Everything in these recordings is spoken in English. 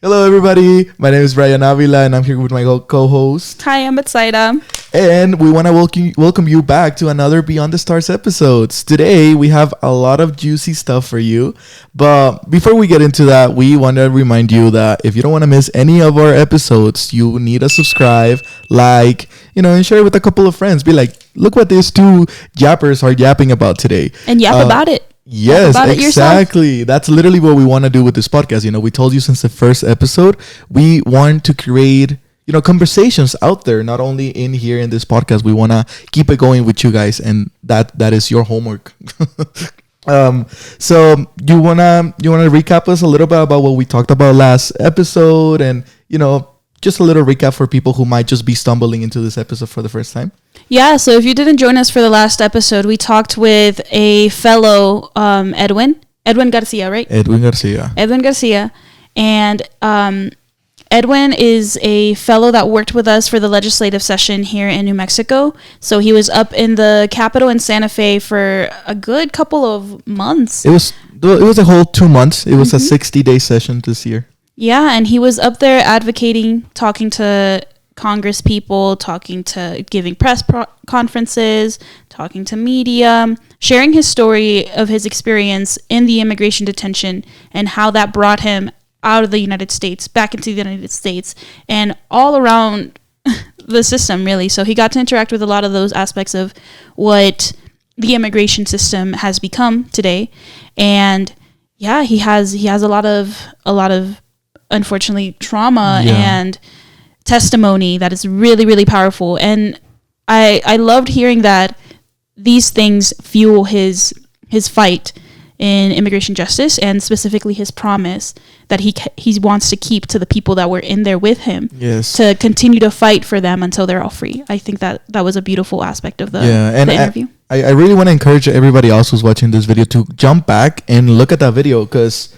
Hello, everybody. My name is Bryan Avila, and I'm here with my co-host. Hi, I'm Betzaira. And we want to welcome you back to another Beyond the Stars episodes. Today, we have a lot of juicy stuff for you. But before we get into that, we want to remind you that if you don't want to miss any of our episodes, you need to subscribe, like, and share it with a couple of friends. Be like, look what these two yappers are yapping about today. And yap about it. Yes, exactly. That's literally what we want to do with this podcast. We told you since the first episode, we want to create, conversations out there, not only in here in this podcast. We want to keep it going with you guys, and that is your homework. So you wanna recap us a little bit about what we talked about last episode, and just a little recap for people who might just be stumbling into this episode for the first time. Yeah, so if you didn't join us for the last episode, we talked with a fellow Edwin Garcia, right? Edwin Garcia. And Edwin is a fellow that worked with us for the legislative session here in New Mexico. So he was up in the Capitol in Santa Fe for a good couple of months. It was a whole 2 months. It was a 60-day session this year. Yeah, and he was up there advocating, talking to Congress people, giving press conferences, talking to media, sharing his story of his experience in the immigration detention and how that brought him out of the United States, back into the United States, and all around the system, really. So he got to interact with a lot of those aspects of what the immigration system has become today. And yeah, he has a lot of unfortunately trauma and testimony that is really, really powerful. And I loved hearing that these things fuel his fight in immigration justice, and specifically his promise that he wants to keep to the people that were in there with him, to continue to fight for them until they're all free. I think that was a beautiful aspect of the interview. I really want to encourage everybody else who's watching this video to jump back and look at that video, because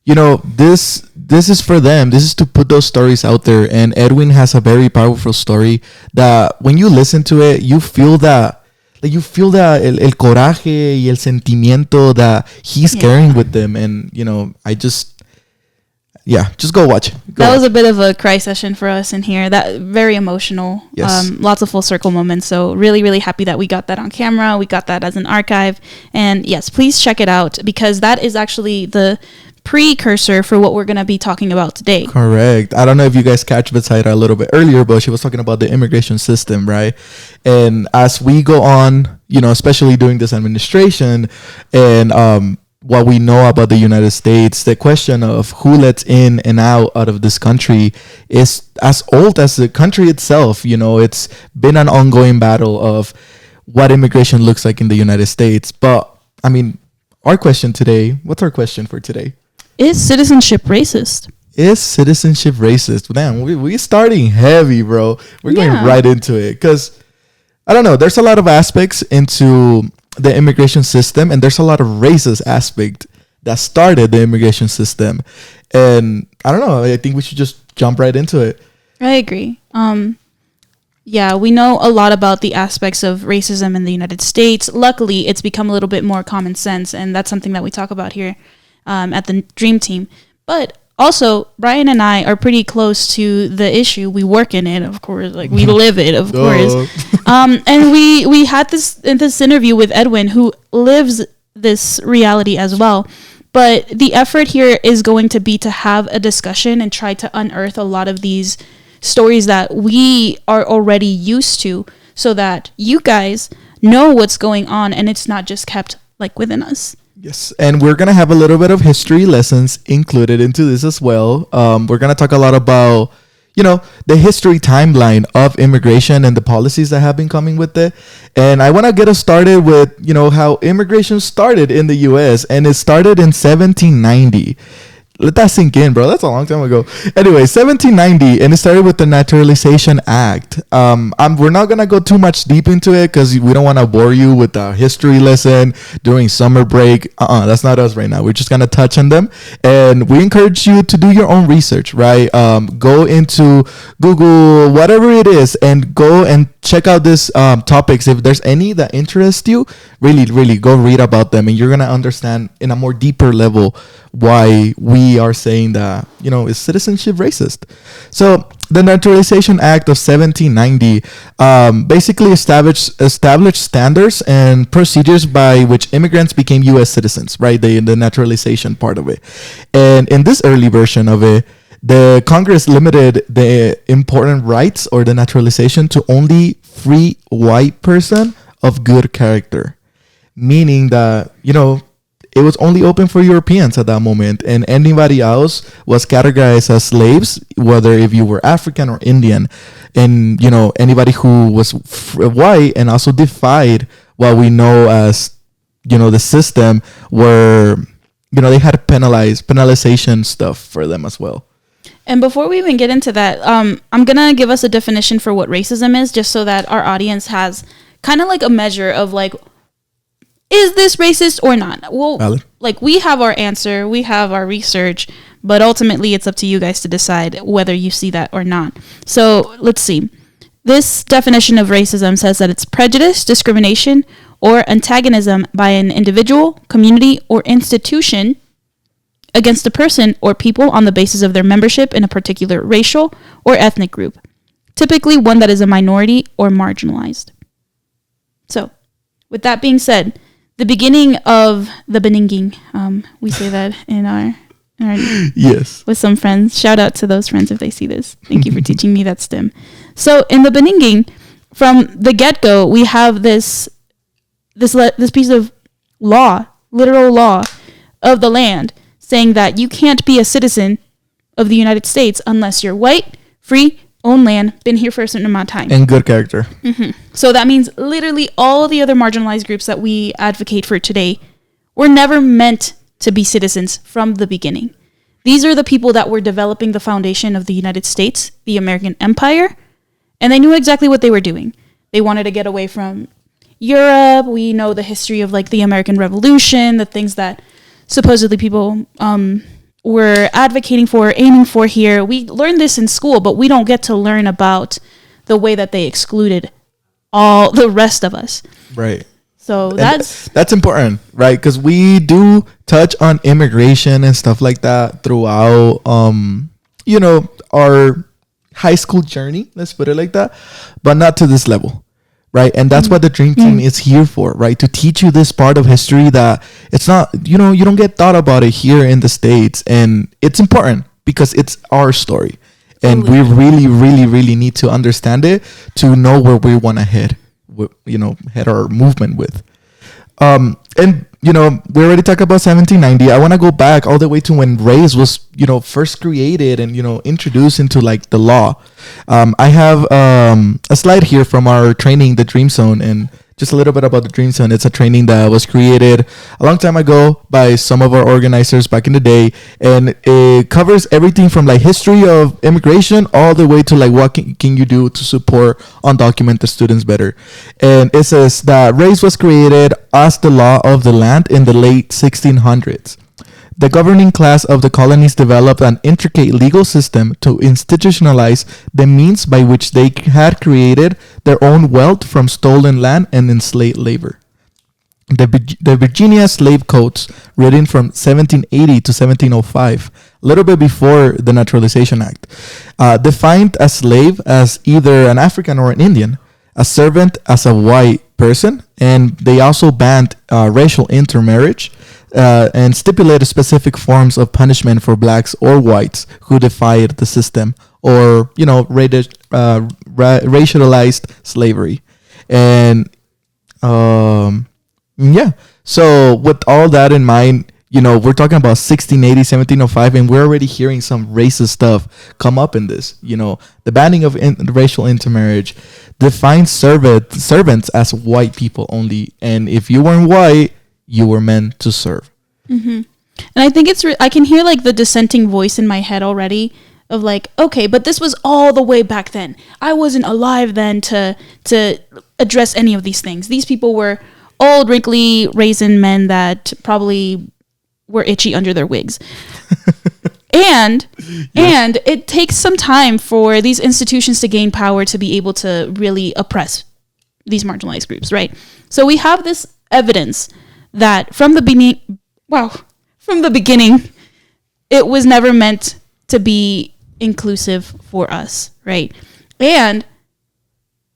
this is for them. This is to put those stories out there. And Edwin has a very powerful story that when you listen to it, you feel that el coraje y el sentimiento that he's carrying with them. And, just go watch it. That was a bit of a cry session for us in here. That very emotional. Yes. Lots of full circle moments. So really, really happy that we got that on camera. We got that as an archive. And yes, please check it out, because that is actually the precursor for what we're going to be talking about today. Correct. I don't know if you guys catch Betzaira a little bit earlier, but she was talking about the immigration system, right? And as we go on, especially during this administration and what we know about the United States, the question of who lets in and out of this country is as old as the country itself. It's been an ongoing battle of what immigration looks like in the United States. But I mean, what's our question for today? Is citizenship racist? Is citizenship racist? Damn, we're starting heavy, bro. We're going right into it, because I don't know. There's a lot of aspects into the immigration system, and there's a lot of racist aspect that started the immigration system. And I don't know. I think we should just jump right into it. I agree. We know a lot about the aspects of racism in the United States. Luckily, it's become a little bit more common sense, and that's something that we talk about here at the Dream Team. But also, Bryan and I are pretty close to the issue. We work in it, of course. Like, we live it, of course. And we had this interview with Edwin, who lives this reality as well. But the effort here is going to be to have a discussion and try to unearth a lot of these stories that we are already used to, so that you guys know what's going on and it's not just kept within us. Yes, and we're gonna have a little bit of history lessons included into this as well. We're gonna talk a lot about the history timeline of immigration and the policies that have been coming with it. And I want to get us started with how immigration started in the U.S. and it started in 1790. Let that sink in, bro. That's a long time ago. Anyway, 1790, and it started with the Naturalization Act. We're not going to go too much deep into it because we don't want to bore you with a history lesson during summer break. That's not us right now. We're just going to touch on them. And we encourage you to do your own research, right? Go into Google, whatever it is, and go and check out these topics. If there's any that interest you, really, really go read about them. And you're going to understand in a more deeper level why we are saying that, is citizenship racist. So the Naturalization Act of 1790 basically established standards and procedures by which immigrants became U.S. citizens, right? The naturalization part of it. And in this early version of it, the Congress limited the important rights or the naturalization to only free white person of good character, meaning that, it was only open for Europeans at that moment, and anybody else was categorized as slaves, whether if you were African or Indian. And, anybody who was white and also defied what we know as, the system were, they had penalization stuff for them as well. And before we even get into that, I'm going to give us a definition for what racism is, just so that our audience has kind of like a measure of like, is this racist or not? Well, Valid. Like we have our answer, we have our research, but ultimately it's up to you guys to decide whether you see that or not. So let's see. This definition of racism says that it's prejudice, discrimination, or antagonism by an individual, community, or institution against a person or people on the basis of their membership in a particular racial or ethnic group, typically one that is a minority or marginalized. So, with that being said, the beginning of the beninging, we say that in our yes, with some friends. Shout out to those friends if they see this. Thank you for teaching me that STEM. So, in the beninging, from the get-go, we have this piece of law, literal law of the land, saying that you can't be a citizen of the United States unless you're white, free, own land, been here for a certain amount of time. And good character. Mm-hmm. So that means literally all the other marginalized groups that we advocate for today were never meant to be citizens from the beginning. These are the people that were developing the foundation of the United States, the American Empire, and they knew exactly what they were doing. They wanted to get away from Europe. We know the history of like the American Revolution, the things that supposedly people were advocating for, aiming for here. We learned this in school, but we don't get to learn about the way that they excluded all the rest of us. Right. So that's important, right? Because we do touch on immigration and stuff like that throughout, our high school journey. Let's put it like that, but not to this level. Right. And that's what the Dream Team is here for, right? To teach you this part of history that it's not, you don't get thought about it here in the States. And it's important because it's our story. And we really, really, really need to understand it to know where we want to head our movement with. And, we already talked about 1790. I want to go back all the way to when race was, first created and, introduced into like the law. I have a slide here from our training, the Dream Zone, and just a little bit about the Dream Zone. It's a training that was created a long time ago by some of our organizers back in the day. And it covers everything from like history of immigration all the way to like what can you do to support undocumented students better. And it says that race was created as the law of the land in the late 1600s. The governing class of the colonies developed an intricate legal system to institutionalize the means by which they had created their own wealth from stolen land and enslaved labor. The Virginia Slave Codes, written from 1780 to 1705, a little bit before the Naturalization Act, defined a slave as either an African or an Indian, a servant as a white person, and they also banned racial intermarriage. And stipulated specific forms of punishment for blacks or whites who defied the system or, racialized slavery. And, so with all that in mind, we're talking about 1680, 1705, and we're already hearing some racist stuff come up in this. The banning of racial intermarriage defines servants as white people only. And if you weren't white, you were meant to serve. Mm-hmm. And I think I can hear like the dissenting voice in my head already of like, okay, but this was all the way back then. I wasn't alive then to address any of these things. These people were old, wrinkly, raisin men that probably were itchy under their wigs. And it takes some time for these institutions to gain power to be able to really oppress these marginalized groups, right? So we have this evidence that from the beginning, it was never meant to be inclusive for us, right? And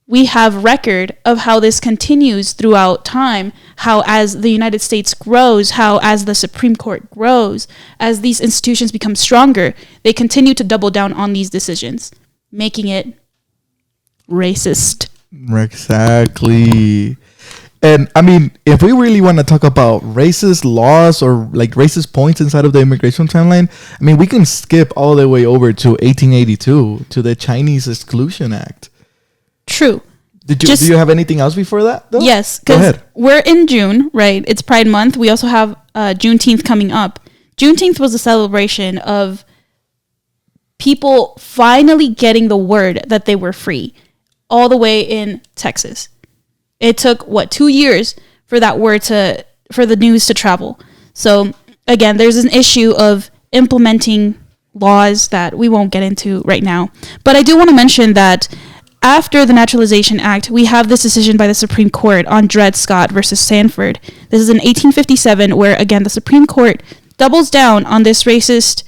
we have record of how this continues throughout time, how as the United States grows, how as the Supreme Court grows, as these institutions become stronger, they continue to double down on these decisions, making it racist. Exactly. And I mean, if we really want to talk about racist laws or like racist points inside of the immigration timeline, I mean, we can skip all the way over to 1882 to the Chinese Exclusion Act. True. Do you have anything else before that, though? Yes, because we're in June, right? It's Pride Month. We also have Juneteenth coming up. Juneteenth was a celebration of people finally getting the word that they were free, all the way in Texas. It took, 2 years for that word for the news to travel. So, again, there's an issue of implementing laws that we won't get into right now. But I do want to mention that after the Naturalization Act, we have this decision by the Supreme Court on Dred Scott versus Sanford. This is in 1857, where, again, the Supreme Court doubles down on this racist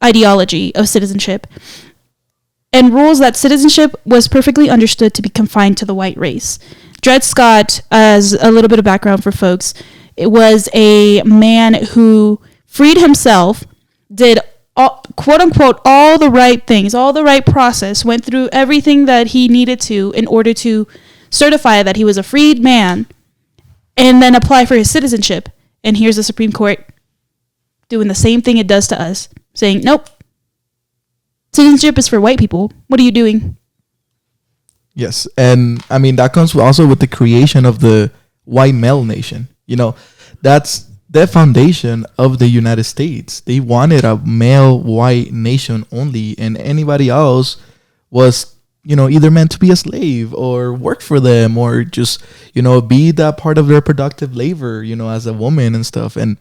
ideology of citizenship and rules that citizenship was perfectly understood to be confined to the white race. Dred Scott, as a little bit of background for folks, it was a man who freed himself, did quote unquote all the right things, all the right process, went through everything that he needed to in order to certify that he was a freed man, and then apply for his citizenship. And here's the Supreme Court doing the same thing it does to us, saying, nope, citizenship is for white people. What are you doing? Yes. And I mean, that comes also with the creation of the white male nation. You know, that's the foundation of the United States. They wanted a male white nation only, and anybody else was, you know, either meant to be a slave or work for them or just, you know, be that part of their productive labor, you know, as a woman and stuff. And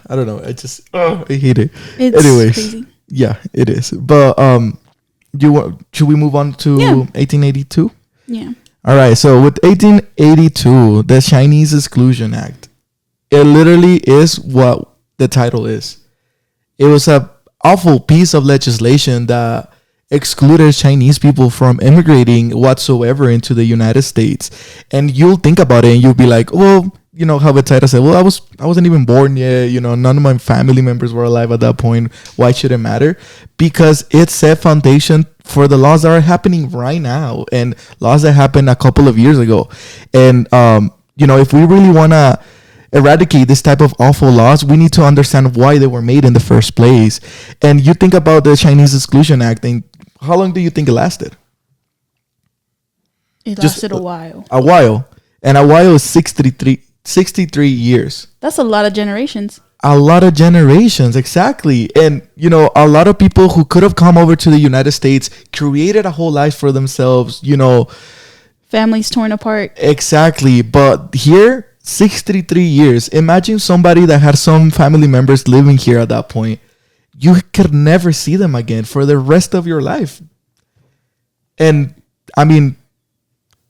I don't know. I hate it. It's anyways, crazy. Yeah, it is. But should we move on to 1882? Yeah. All right. So with 1882, the Chinese Exclusion Act, it literally is what the title is. It was a awful piece of legislation that excluded Chinese people from immigrating whatsoever into the United States. And you'll think about it and you'll be like, well, you know how Betzaira said, well, I wasn't even born yet. You know, none of my family members were alive at that point. Why should it matter? Because it set foundation for the laws that are happening right now and laws that happened a couple of years ago. And, you know, if we really want to eradicate this type of awful laws, we need to understand why they were made in the first place. And you think about the Chinese Exclusion Act, and how long do you think it lasted? It lasted a while. A while. And a while is 63 years. That's a lot of generations. A lot of generations, exactly. And, you know, a lot of people who could have come over to the United States created a whole life for themselves, you know. Families torn apart. Exactly. But here, 63 years. Imagine somebody that had some family members living here at that point. You could never see them again for the rest of your life. And, I mean,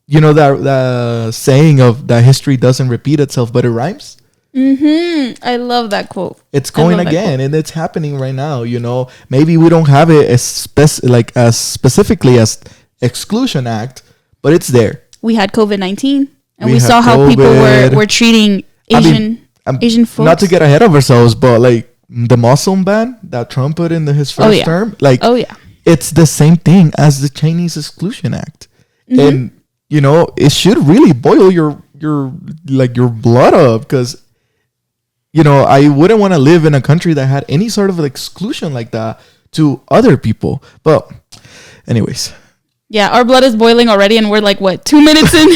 you know that saying of that history doesn't repeat itself, but it rhymes? Mm-hmm. I love that quote. It's going again, and it's happening right now. You know, maybe we don't have it as specifically as Exclusion Act, but it's there. We had COVID-19, and we saw how people were treating Asian folks. Not to get ahead of ourselves, but like the Muslim ban that Trump put in his first term, it's the same thing as the Chinese Exclusion Act, and you know it should really boil your blood up because. You know, I wouldn't want to live in a country that had any sort of exclusion like that to other people. But anyways. Yeah, our blood is boiling already and we're like, 2 minutes in?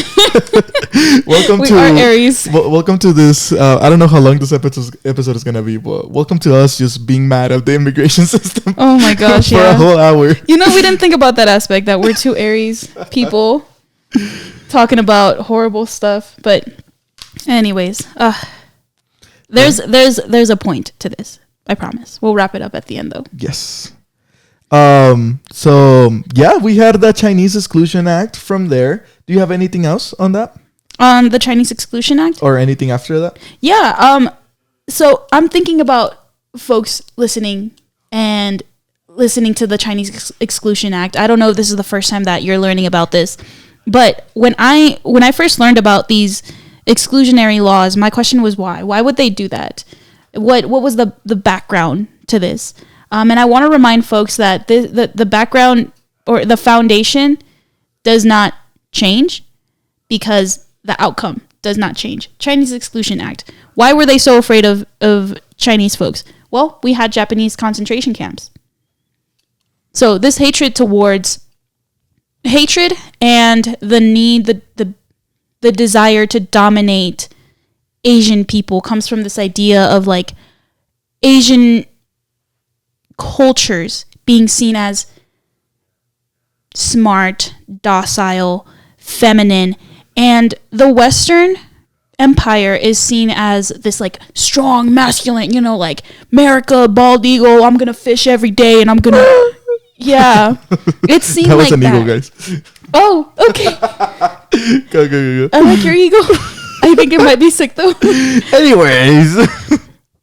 We are Aries. Welcome to this. I don't know how long this episode is going to be, but welcome to us just being mad at the immigration system. Oh my gosh, for a whole hour. You know, we didn't think about that aspect, that we're two Aries people talking about horrible stuff. But anyways, There's a point to this. I promise. We'll wrap it up at the end, though. Yes. So yeah, we had the Chinese Exclusion Act from there. Do you have anything else on that? On the Chinese Exclusion Act? Or anything after that? Yeah. So I'm thinking about folks listening and listening to the Chinese Exclusion Act. I don't know if this is the first time that you're learning about this, but when I first learned about these exclusionary laws, my question was why? Why would they do that? What was the background to this? And I want to remind folks that the background or the foundation does not change because the outcome does not change. Chinese Exclusion Act. Why were they so afraid of Chinese folks? Well, we had Japanese concentration camps. So this hatred and the need, the desire to dominate Asian people comes from this idea of like Asian cultures being seen as smart, docile, feminine, and the Western Empire is seen as this like strong, masculine, like America, bald eagle, I'm gonna fish every day and I'm gonna yeah. It's seen that was like an eagle, guys. Oh, okay. Go. I like your eagle. I think it might be sick though. Anyways.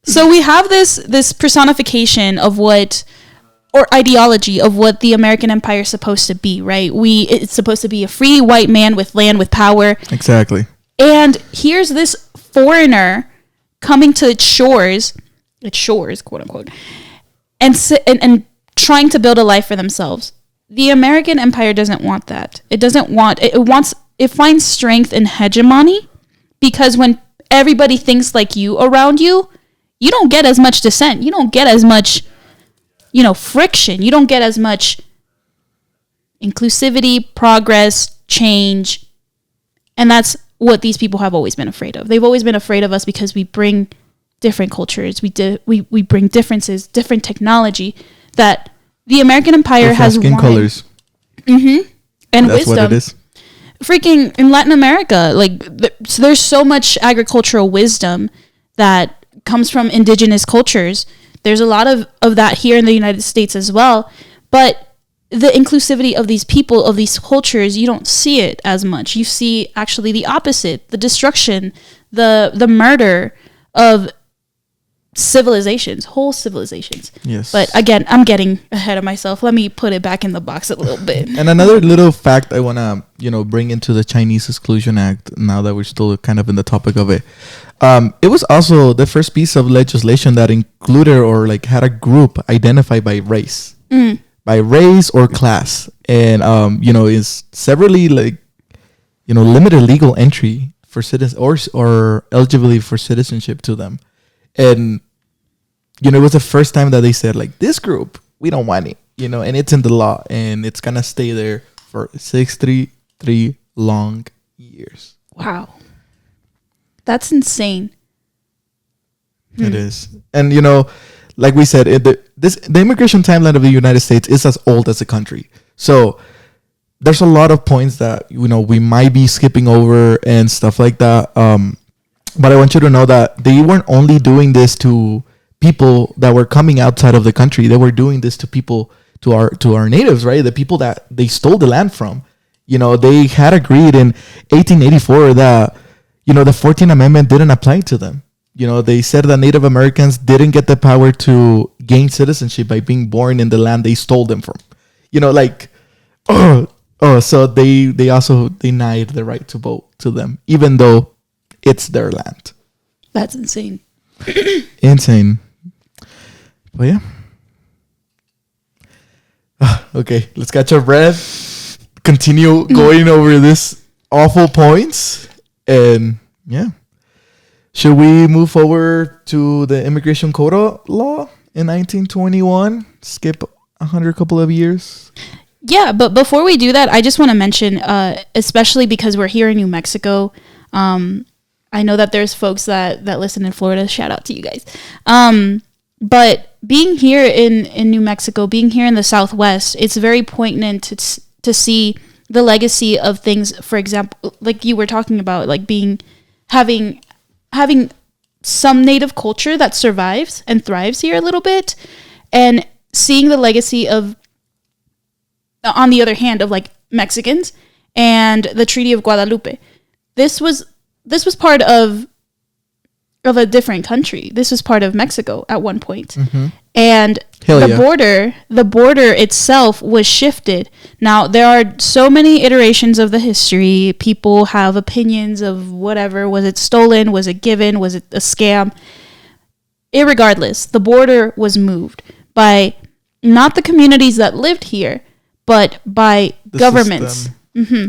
So we have this personification of what, or ideology of what the American Empire is supposed to be, right? It's supposed to be a free white man with land, with power. Exactly. And here's this foreigner coming to its shores, quote unquote, and trying to build a life for themselves. The American Empire doesn't want that. It finds strength in hegemony, because when everybody thinks like you around you, you don't get as much dissent. You don't get as much, friction. You don't get as much inclusivity, progress, change. And that's what these people have always been afraid of. They've always been afraid of us because we bring different cultures. We bring differences, different technology that the American Empire has won. Colors. Mm-hmm. And that's wisdom. What it is. Freaking in Latin America, there's so much agricultural wisdom that comes from indigenous cultures. There's a lot of that here in the United States as well. But the inclusivity of these people, of these cultures, you don't see it as much. You see actually the opposite, the destruction, the murder of whole civilizations. Yes. But again, I'm getting ahead of myself. Let me put it back in the box a little bit. And another little fact I want to, bring into the Chinese Exclusion Act, now that we're still kind of in the topic of it. It was also the first piece of legislation that included or had a group identified by race. By race or class. And, is severally limited legal entry for citizens or eligibility for citizenship to them. And, it was the first time that they said, this group, we don't want it, and it's in the law, and it's going to stay there for 63 long years. Wow. That's insane. It is. And, like we said, the immigration timeline of the United States is as old as the country. So there's a lot of points that, we might be skipping over and stuff like that. But I want you to know that they weren't only doing this to people that were coming outside of the country. They were doing this to people, to our natives, right? The people that they stole the land from. They had agreed in 1884 that, the 14th Amendment didn't apply to them. They said that Native Americans didn't get the power to gain citizenship by being born in the land they stole them from. So they also denied the right to vote to them, even though it's their land. That's insane. Insane. But yeah. Okay, let's catch our breath. Continue going over this awful points. And yeah. Should we move forward to the immigration quota law in 1921? Skip a couple of years? Yeah, but before we do that, I just want to mention, especially because we're here in New Mexico, I know that there's folks that listen in Florida. Shout out to you guys. But being here in New Mexico, being here in the Southwest, it's very poignant to see the legacy of things. For example, like you were talking about, having some native culture that survives and thrives here a little bit, and seeing the legacy of, on the other hand, of Mexicans and the Treaty of Guadalupe. This was part of of a different country. This was part of Mexico at one point. Mm-hmm. And Hell the yeah. border itself was shifted. Now, there are so many iterations of the history. People have opinions of whatever. Was it stolen? Was it given? Was it a scam? Irregardless, the border was moved by not the communities that lived here, but by The governments,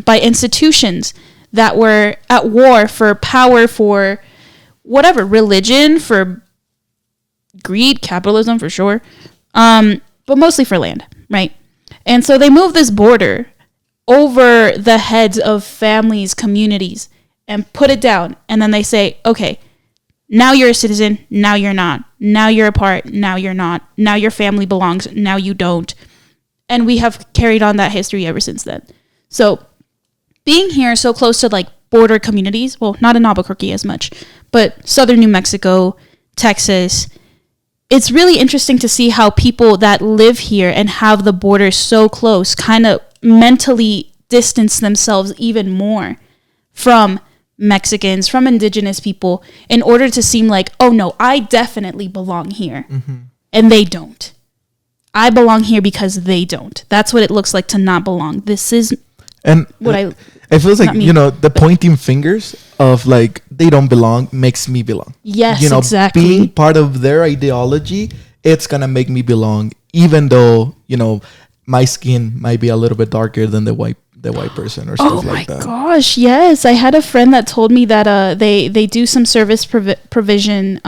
by institutions that were at war for power, for whatever, religion, for greed, capitalism, for sure, but mostly for land, right? And so they move this border over the heads of families, communities, and put it down. And then they say, okay, now you're a citizen, now you're not. Now you're a part, now you're not. Now your family belongs, now you don't. And we have carried on that history ever since then. So being here so close to like border communities, well, not in Albuquerque as much, but southern New Mexico, Texas, it's really interesting to see how people that live here and have the border so close kind of mentally distance themselves even more from Mexicans, from indigenous people, in order to seem like, oh no, I definitely belong here. Mm-hmm. And they don't. I belong here because they don't. That's what it looks like to not belong. This is and what it feels like, me. you know, the pointing fingers of like, they don't belong makes me belong. Yes, you know, exactly. Being part of their ideology, it's going to make me belong, even though, you know, my skin might be a little bit darker than the white person or stuff like that. Oh my gosh, yes. I had a friend that told me that they do some service provision,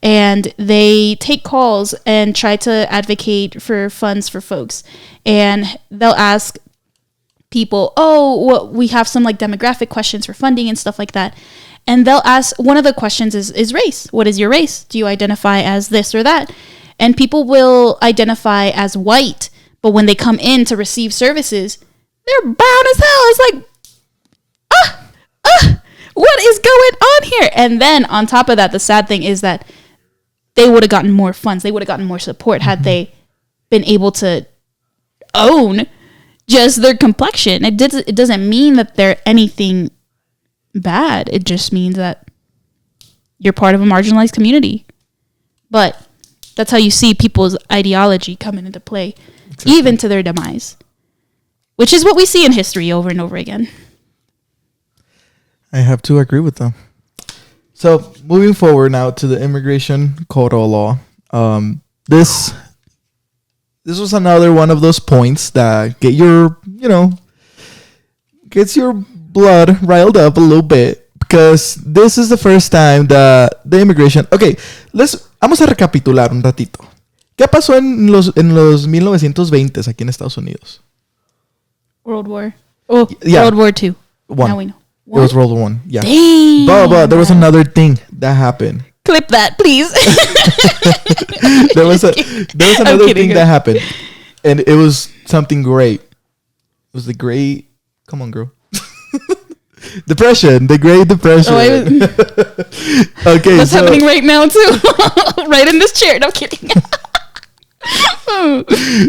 and they take calls and try to advocate for funds for folks. And they'll ask people, oh, well, we have some like demographic questions for funding and stuff like that. And they'll ask, one of the questions is race. What is your race? Do you identify as this or that? And people will identify as white, but when they come in to receive services, they're brown as hell. It's like, what is going on here? And then on top of that, the sad thing is that they would have gotten more funds. They would have gotten more support had they been able to own just their complexion. It doesn't mean that they're anything bad. It just means that you're part of a marginalized community. But that's how you see people's ideology coming into play, exactly. Even to their demise, which is what we see in history over and over again. I have to agree with them. So moving forward now to the immigration code law. This was another one of those points that gets your blood riled up a little bit, because this is the first time that the immigration. Okay, vamos a recapitular un ratito. ¿Qué pasó en los 1920s aquí en Estados Unidos? World War. Oh, yeah. World War II. Now we know. What? It was World War I. Yeah. Damn. But there was another thing that happened. Clip that, please. there was another thing that happened, and it was something great. It was the Great. Come on, girl. Depression. The Great Depression. Okay. What's happening right now too? Right in this chair. No, I'm kidding.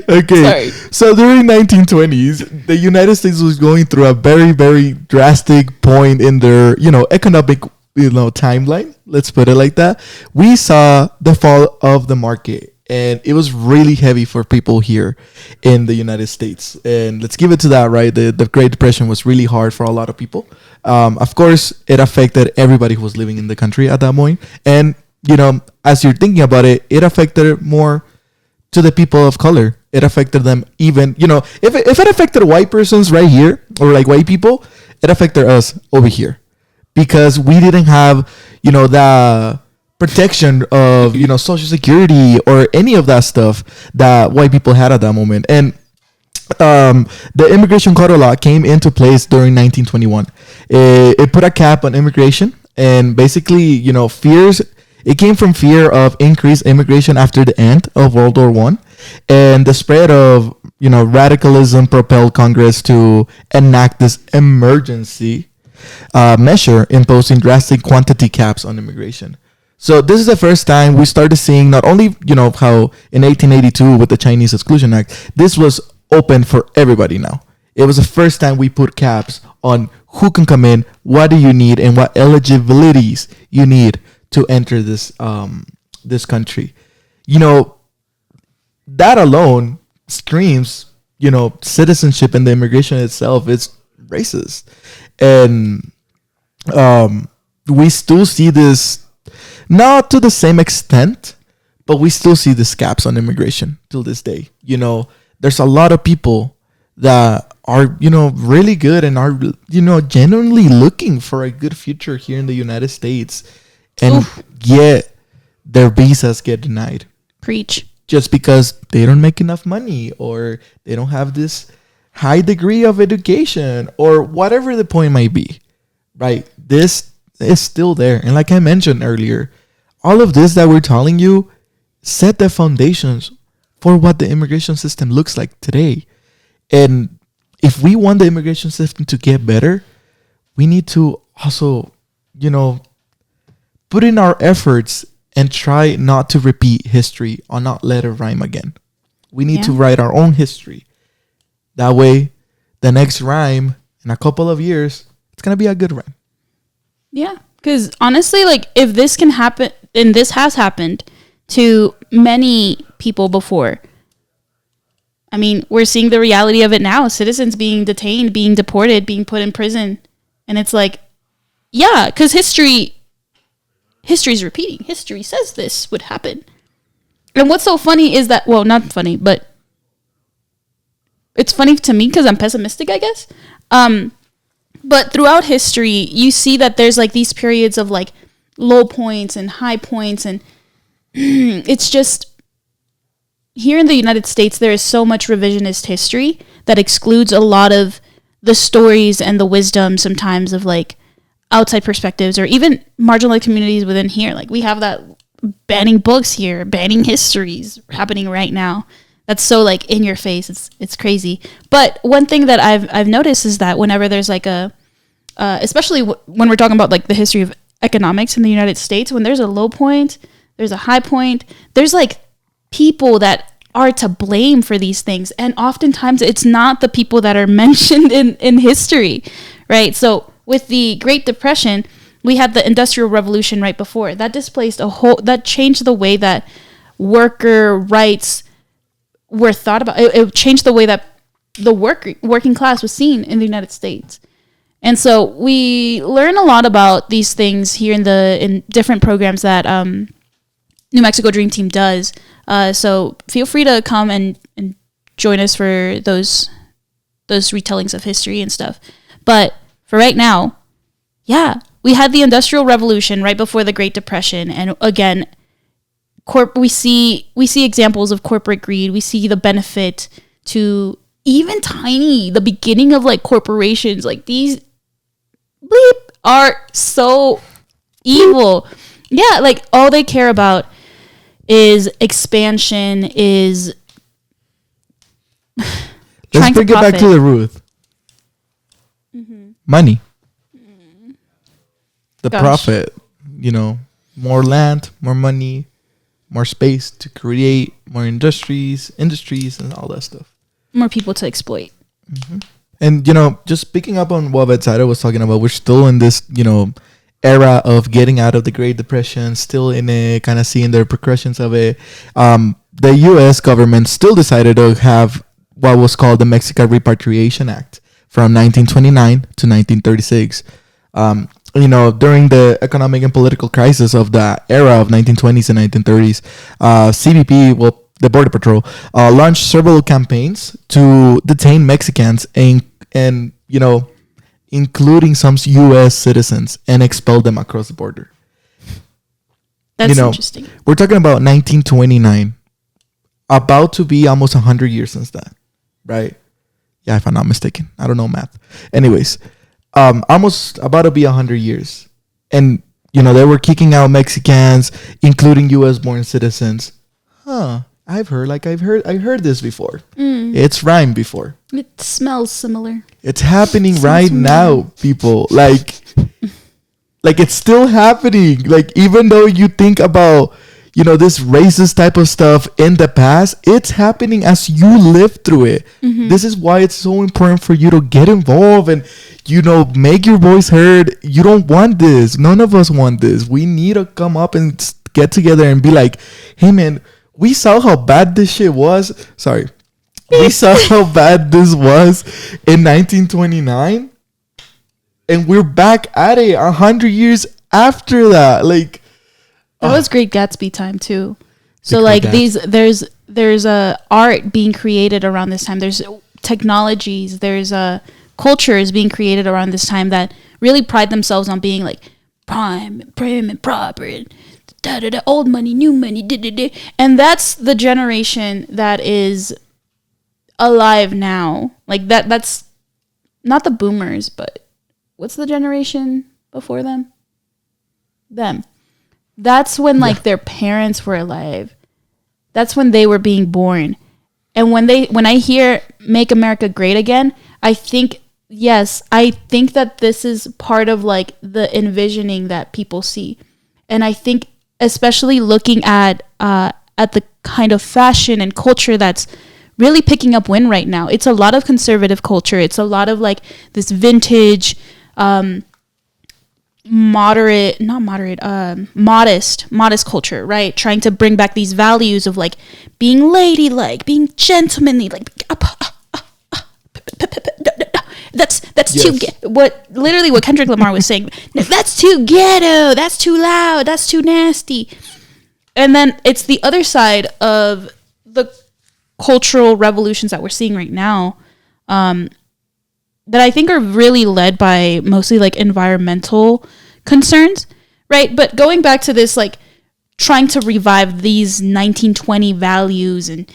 Okay. Sorry. So during 1920s, the United States was going through a very, very drastic point in their, economic, timeline. Let's put it like that. We saw the fall of the market, and it was really heavy for people here in the United States. And let's give it to that, right? The Great Depression was really hard for a lot of people. Of course, it affected everybody who was living in the country at that point. And, as you're thinking about it, it affected more to the people of color. It affected them even, if it affected white persons right here, or like white people, it affected us over here, because we didn't have, the protection of, Social Security or any of that stuff that white people had at that moment. And the Immigration Code Law came into place during 1921. It put a cap on immigration, and basically, it came from fear of increased immigration after the end of World War I, and the spread of, radicalism propelled Congress to enact this emergency measure imposing drastic quantity caps on immigration. So this is the first time we started seeing not only, how in 1882 with the Chinese Exclusion Act, this was open for everybody now. It was the first time we put caps on who can come in, what do you need, and what eligibilities you need to enter this country. You know, that alone screams, you know, citizenship, and the immigration itself is racist. And we still see this, not to the same extent, but we still see the gaps on immigration till this day. You know, there's a lot of people that are, you know, really good and are, you know, genuinely looking for a good future here in the United States. And Oof. Yet their visas get denied. Preach. Just because they don't make enough money, or they don't have this high degree of education, or whatever the point might be, right? This is still there. And like I mentioned earlier, all of this that we're telling you set the foundations for what the immigration system looks like today. And if we want the immigration system to get better, we need to also, you know, put in our efforts and try not to repeat history or not let it rhyme again. We need to write our own history. That way, the next rhyme in a couple of years, it's going to be a good rhyme. Yeah. Because honestly, like, if this can happen, and this has happened to many people before, I mean, we're seeing the reality of it now. Citizens being detained, being deported, being put in prison. And it's like, yeah, because history's repeating. History says this would happen. And what's so funny is that, well, not funny, but it's funny to me because I'm pessimistic, I guess. But throughout history, you see that there's like these periods of like low points and high points. And it's just, here in the United States, there is so much revisionist history that excludes a lot of the stories and the wisdom sometimes of like outside perspectives, or even marginalized communities within here. Like, we have that banning books here, banning histories happening right now. That's so like in your face. It's crazy. But one thing that I've noticed is that whenever there's like especially when we're talking about like the history of economics in the United States, when there's a low point, there's a high point, there's like people that are to blame for these things. And oftentimes it's not the people that are mentioned in history, right? So with the Great Depression, we had the Industrial Revolution right before. That displaced that changed the way that worker rights were thought about. It changed the way that the working class was seen in the United States. And so we learn a lot about these things here in different programs that New Mexico Dream Team does. So feel free to come and join us for those retellings of history and stuff. But for right now, yeah, we had the Industrial Revolution right before the Great Depression, and again, we see examples of corporate greed. We see the benefit to even the beginning of like corporations. Like, these are so evil. Yeah, like all they care about is expansion, is Let's bring it back to the root. Mm-hmm. Money. The profit, you know, more land, more money, more space to create more industries and all that stuff. More people to exploit. Mm-hmm. And, you know, just picking up on what Betzaira was talking about, we're still in this, you know, era of getting out of the Great Depression, still in it, kind of seeing the repercussions of it. The U.S. government still decided to have what was called the Mexican Repatriation Act from 1929 to 1936. You know, during the economic and political crisis of the era of 1920s and 1930s, CBP, well, the Border Patrol, launched several campaigns to detain Mexicans and you know, including some U.S. citizens, and expel them across the border. That's interesting. We're talking about 1929, about to be almost 100 years since that, right? Yeah, if I'm not mistaken. I don't know math. Anyways, almost about to be 100 years. And, you know, they were kicking out Mexicans, including U.S. born citizens. I heard this before. It's rhymed before. It smells similar. It's happening right now, people. Like it's still happening. Like, even though you think about, this racist type of stuff in the past, it's happening as you live through it. This is why it's so important for you to get involved and, make your voice heard. You don't want this. None of us want this. We need to come up and get together and be like, hey, man, we saw how bad this shit was. Sorry. We saw how bad this was in 1929. And we're back at it 100 years after that. Like, that was Great Gatsby time too. So like there's a art being created around this time. There's technologies. There's cultures being created around this time that really pride themselves on being like prim and proper and old money, new money, and that's the generation that is alive now. Like that's not the boomers, but what's the generation before them? That's when like their parents were alive. That's when they were being born. And when I hear Make America Great Again, I think that this is part of like the envisioning that people see. And I think especially looking at the kind of fashion and culture that's really picking up wind right now. It's a lot of conservative culture. It's a lot of like this vintage modest culture, right? Trying to bring back these values of like being ladylike, being gentlemanly, like that's too what Kendrick Lamar was saying. That's too ghetto, that's too loud, that's too nasty. And then it's the other side of the cultural revolutions that we're seeing right now, that I think are really led by mostly like environmental concerns, right? But going back to this, like trying to revive these 1920 values and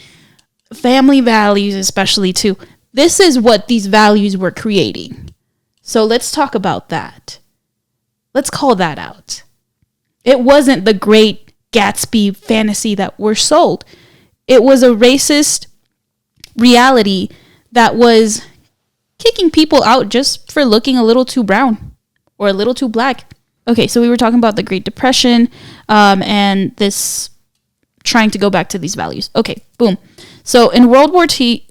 family values, especially too. This is what these values were creating. So let's talk about that. Let's call that out. It wasn't the Great Gatsby fantasy that we're sold. It was a racist reality that was kicking people out just for looking a little too brown or a little too black. Okay, so we were talking about the Great Depression and this trying to go back to these values. Okay, boom. So in World War II,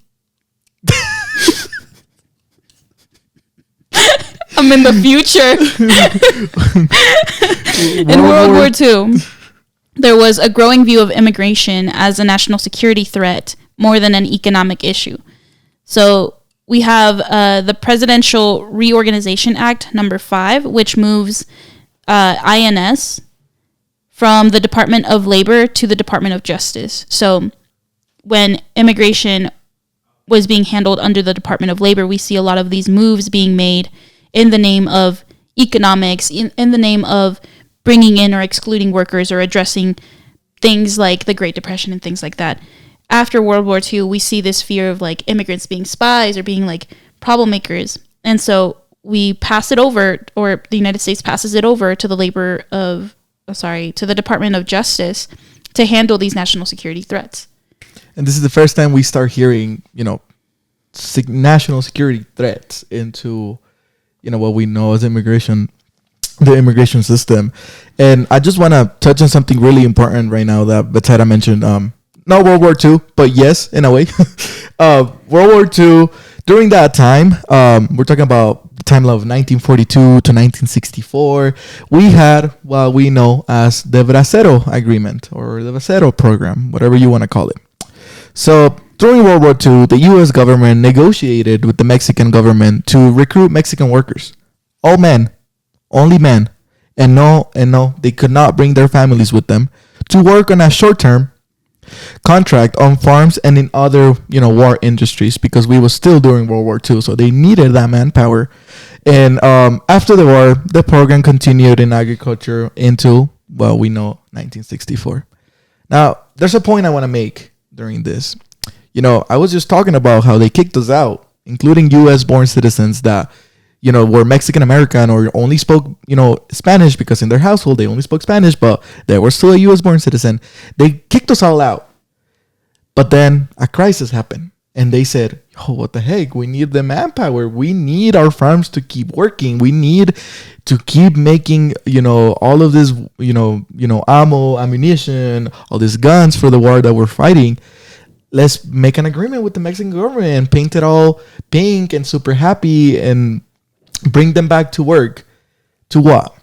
I'm in the future. In World War II, there was a growing view of immigration as a national security threat more than an economic issue. So we have the Presidential Reorganization Act number 5, which moves INS from the Department of Labor to the Department of Justice. So when immigration was being handled under the Department of Labor, we see a lot of these moves being made in the name of economics, in the name of bringing in or excluding workers or addressing things like the Great Depression and things like that. After World War II, we see this fear of like immigrants being spies or being like problem makers. And so we pass it over, or the United States passes it over to the to the Department of Justice to handle these national security threats. And this is the first time we start hearing, national security threats into, what we know as immigration, the immigration system. And I just want to touch on something really important right now that Betzaira mentioned. Not World War II, but yes, in a way. World War II, during that time, we're talking about the time of 1942 to 1964, we had what we know as the Bracero Agreement or the Bracero Program, whatever you want to call it. So during World War II, the U.S. government negotiated with the Mexican government to recruit Mexican workers. All men, only men. And no, they could not bring their families with them to work on a short-term contract on farms and in other, war industries, because we were still during World War II, so they needed that manpower. And after the war, the program continued in agriculture into, we know 1964. Now, there's a point I want to make during this. I was just talking about how they kicked us out, including U.S.-born citizens that, were Mexican American or only spoke, Spanish, because in their household they only spoke Spanish, but they were still a U.S.-born citizen. They kicked us all out. But then a crisis happened. And they said, oh, what the heck? We need the manpower. We need our farms to keep working. We need to keep making, all of this, ammo, ammunition, all these guns for the war that we're fighting. Let's make an agreement with the Mexican government and paint it all pink and super happy and bring them back to work. To what?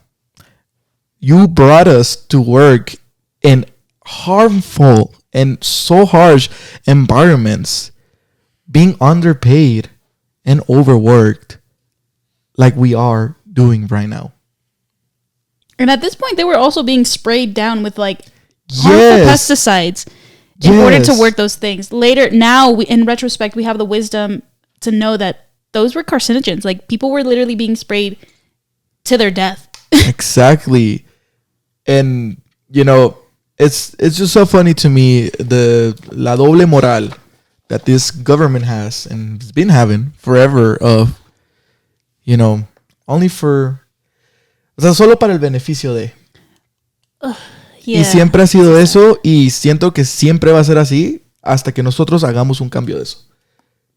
You brought us to work in harmful and so harsh environments, being underpaid and overworked like we are doing right now. And at this point, they were also being sprayed down with harmful pesticides in order to work those things. Later, now, in retrospect, we have the wisdom to know that those were carcinogens. Like, people were literally being sprayed to their death. Exactly. And, it's just so funny to me, la doble moral that this government has and has been having forever of, only for, solo para el beneficio de. Yeah. Y siempre ha sido eso y siento que siempre va a ser así hasta que nosotros hagamos un cambio de eso.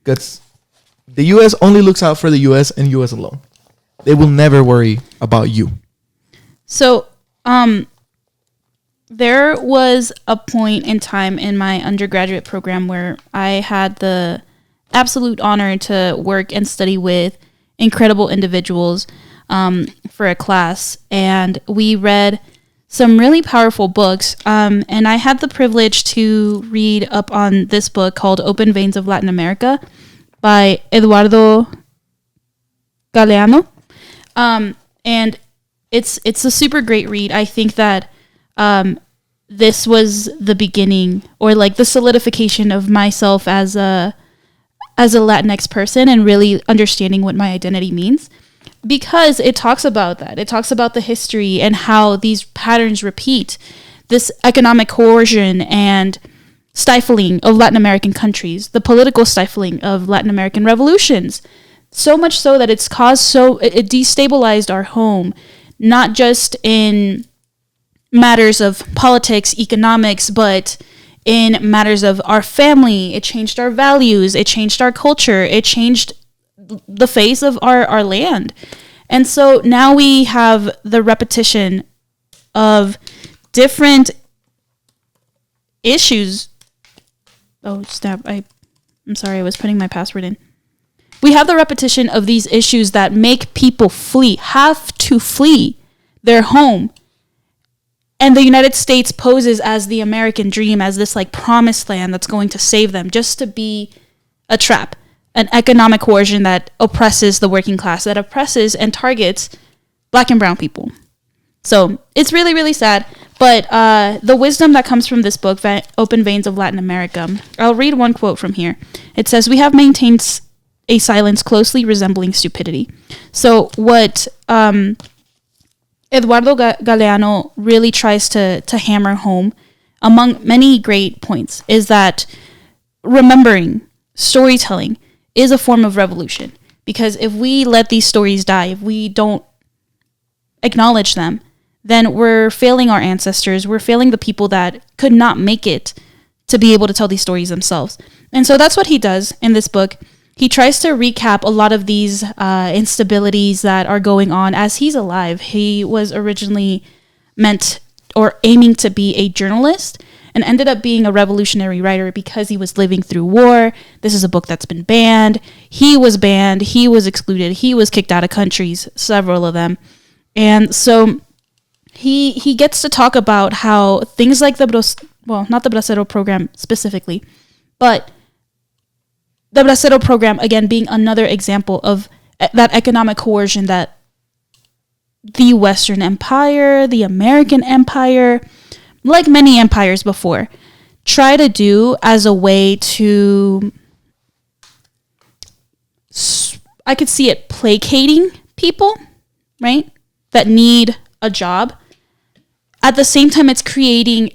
Because the U.S. only looks out for the U.S. and U.S. alone. They will never worry about you. So, there was a point in time in my undergraduate program where I had the absolute honor to work and study with incredible individuals for a class. And we read some really powerful books. And I had the privilege to read up on this book called Open Veins of Latin America by Eduardo Galeano. And it's a super great read. I think that this was the beginning or the solidification of myself as a Latinx person and really understanding what my identity means, because it talks about that. It talks about the history and how these patterns repeat, this economic coercion and stifling of Latin American countries, the political stifling of Latin American revolutions, so much so that it destabilized our home, not just in matters of politics, economics, but in matters of our family. It changed our values. It changed our culture. It changed the face of our land. And so now we have the repetition of different issues. Oh, snap. I'm sorry. I was putting my password in. We have the repetition of these issues that make people have to flee their home. And the United States poses as the American dream, as this promised land that's going to save them, just to be a trap, an economic coercion that oppresses the working class, that oppresses and targets Black and brown people. So it's really, really sad. But the wisdom that comes from this book, Open Veins of Latin America, I'll read one quote from here. It says, "We have maintained a silence closely resembling stupidity." So what Eduardo Galeano really tries to hammer home, among many great points, is that remembering, storytelling, is a form of revolution. Because if we let these stories die, if we don't acknowledge them, then we're failing our ancestors, we're failing the people that could not make it to be able to tell these stories themselves. And so that's what he does in this book. He tries to recap a lot of these instabilities that are going on as he's alive. He was originally meant or aiming to be a journalist and ended up being a revolutionary writer because he was living through war. This is a book that's been banned. He was banned. He was excluded. He was kicked out of countries, several of them. And so he gets to talk about how things like not the Bracero program specifically, but the Bracero program, again, being another example of that economic coercion that the Western Empire, the American Empire, like many empires before, try to do as a way to, I could see it placating people, right, that need a job. At the same time, it's kind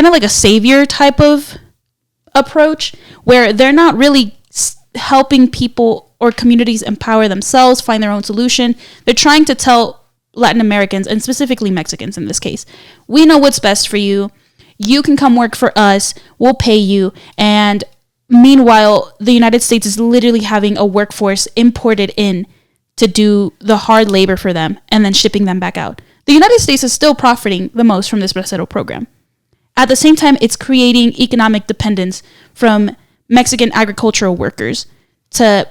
of like a savior type of approach where they're not really helping people or communities empower themselves, find their own solution. They're trying to tell Latin Americans, and specifically Mexicans in this case, we know what's best for you. You can come work for us. We'll pay you. And Meanwhile, the United States is literally having a workforce imported in to do the hard labor for them and then shipping them back out. The United States is still profiting the most from this Bracero program. At the same time, it's creating economic dependence from Mexican agricultural workers to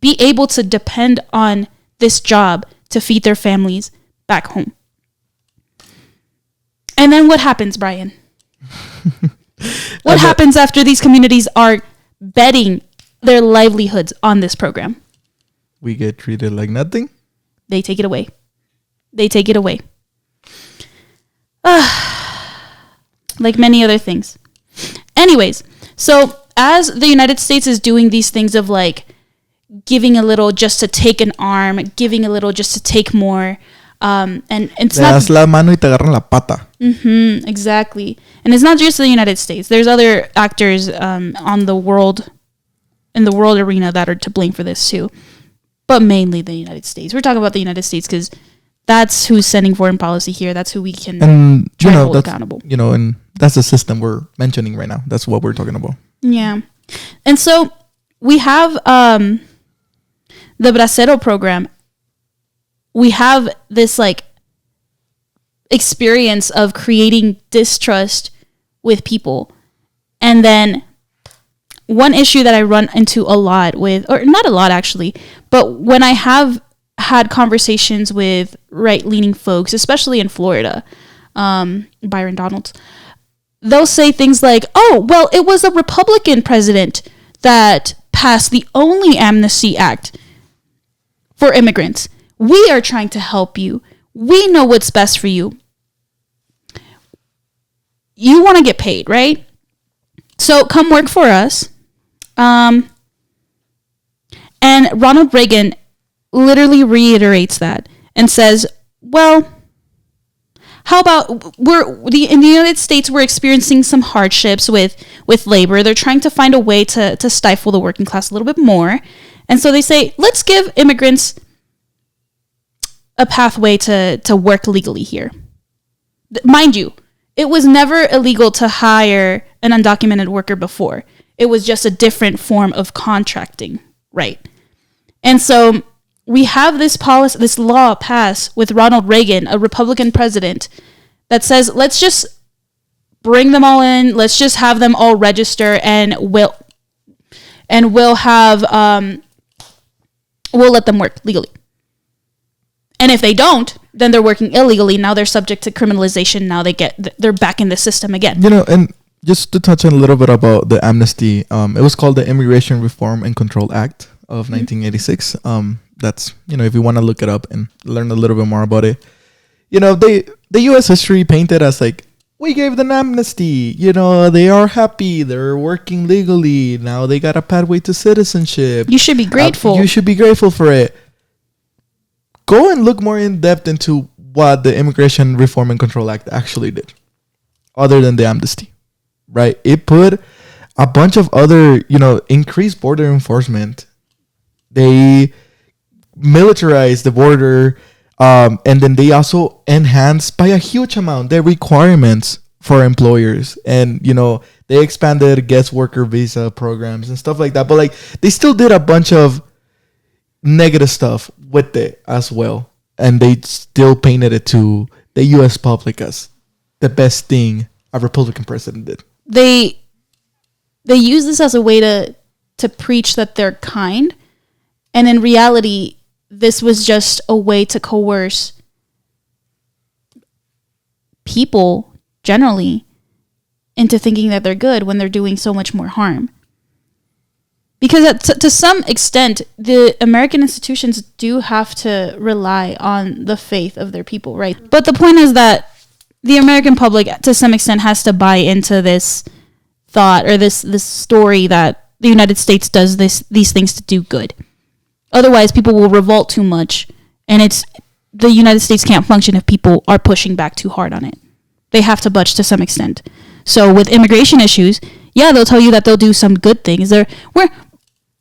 be able to depend on this job to feed their families back home. And then what happens, Bryan? What happens after these communities are betting their livelihoods on this program? We get treated like nothing. They take it away. They take it away. Like many other things. Anyways, so as the United States is doing these things of like giving a little just to take an arm, giving a little just to take more, and it's Le not das la mano y te agarran la pata. exactly. And it's not just the United States. There's other actors on the world, in the world arena, that are to blame for this too. But mainly the United States. We're talking about the United States because that's who's sending foreign policy here. That's who we can try to hold accountable. And that's the system we're mentioning right now. That's what we're talking about. Yeah. And so we have the Bracero program. We have this like experience of creating distrust with people. And then one issue that I run into a lot with, or not a lot actually, but when I have had conversations with right-leaning folks, especially in Florida, Byron Donalds, they'll say things like, oh, well, it was a Republican president that passed the only amnesty act for immigrants. We are trying to help you. We know what's best for you. You want to get paid, right? So come work for us. And Ronald Reagan literally reiterates that and says, well, how about in the United States, we're experiencing some hardships with labor. They're trying to find a way to stifle the working class a little bit more. And so they say, let's give immigrants a pathway to work legally here. Mind you, it was never illegal to hire an undocumented worker before. It was just a different form of contracting, right? And so we have this policy, this law passed with Ronald Reagan, a Republican president, that says, let's just bring them all in. Let's just have them all register, and we'll let them work legally. And if they don't, then they're working illegally. Now they're subject to criminalization. Now they're back in the system again. And just to touch on a little bit about the amnesty, it was called the Immigration Reform and Control Act of 1986. That's, if you want to look it up and learn a little bit more about it, the U.S. history painted as like, we gave them amnesty, they are happy, they're working legally, now they got a pathway to citizenship. You should be grateful. You should be grateful for it. Go and look more in depth into what the Immigration Reform and Control Act actually did, other than the amnesty, right? It put a bunch of other, increased border enforcement. They militarized the border, and then they also enhanced by a huge amount their requirements for employers. And, they expanded guest worker visa programs and stuff like that. But, like, they still did a bunch of negative stuff with it as well, and they still painted it to the U.S. public as the best thing a Republican president did. They use this as a way to preach that they're kind, and in reality, this was just a way to coerce people generally into thinking that they're good when they're doing so much more harm. Because to some extent, the American institutions do have to rely on the faith of their people, right? But the point is that the American public, to some extent, has to buy into this thought or this story that the United States does these things to do good. Otherwise, people will revolt too much, and the United States can't function if people are pushing back too hard on it. They have to budge to some extent. So with immigration issues, yeah, they'll tell you that they'll do some good things. We're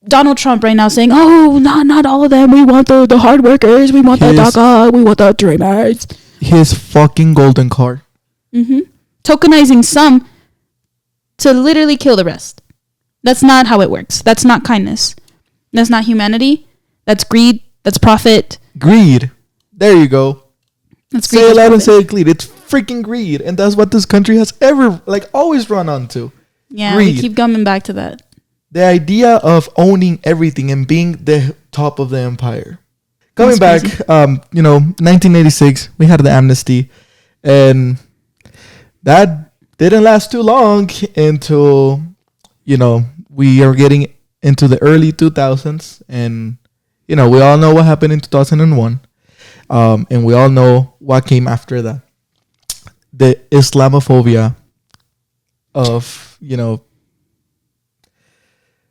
Donald Trump right now saying, oh, not all of them. We want the hard workers. We want the DACA. We want the dreamers. His fucking golden card. Tokenizing some to literally kill the rest. That's not how it works. That's not kindness. That's not humanity. That's greed. That's profit. Greed. There you go. That's greed. Say it loud and say it clean. It's freaking greed. And that's what this country has ever, like, always run onto. Yeah, greed. we keep coming back to that. The idea of owning everything and being the top of the empire. Coming back, 1986, we had the amnesty. And that didn't last too long until, we are getting into the early 2000s. And, we all know what happened in 2001. And we all know what came after that. The Islamophobia of,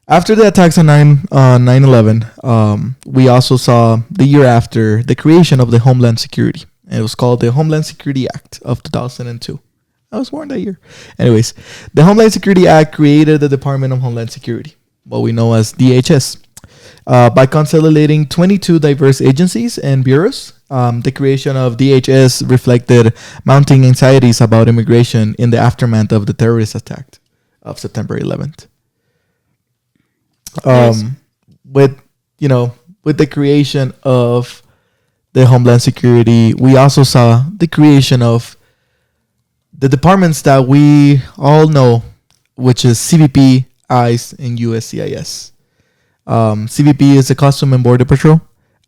after the attacks on 9/11, we also saw the year after the creation of the Homeland Security. It was called the Homeland Security Act of 2002. I was born that year. Anyways, the Homeland Security Act created the Department of Homeland Security, what we know as DHS, by consolidating 22 diverse agencies and bureaus. The creation of DHS reflected mounting anxieties about immigration in the aftermath of the terrorist attack of September 11th. With the creation of the Homeland Security, we also saw the creation of the departments that we all know, which is CBP, ICE, and USCIS. CBP is the Custom and Border Patrol.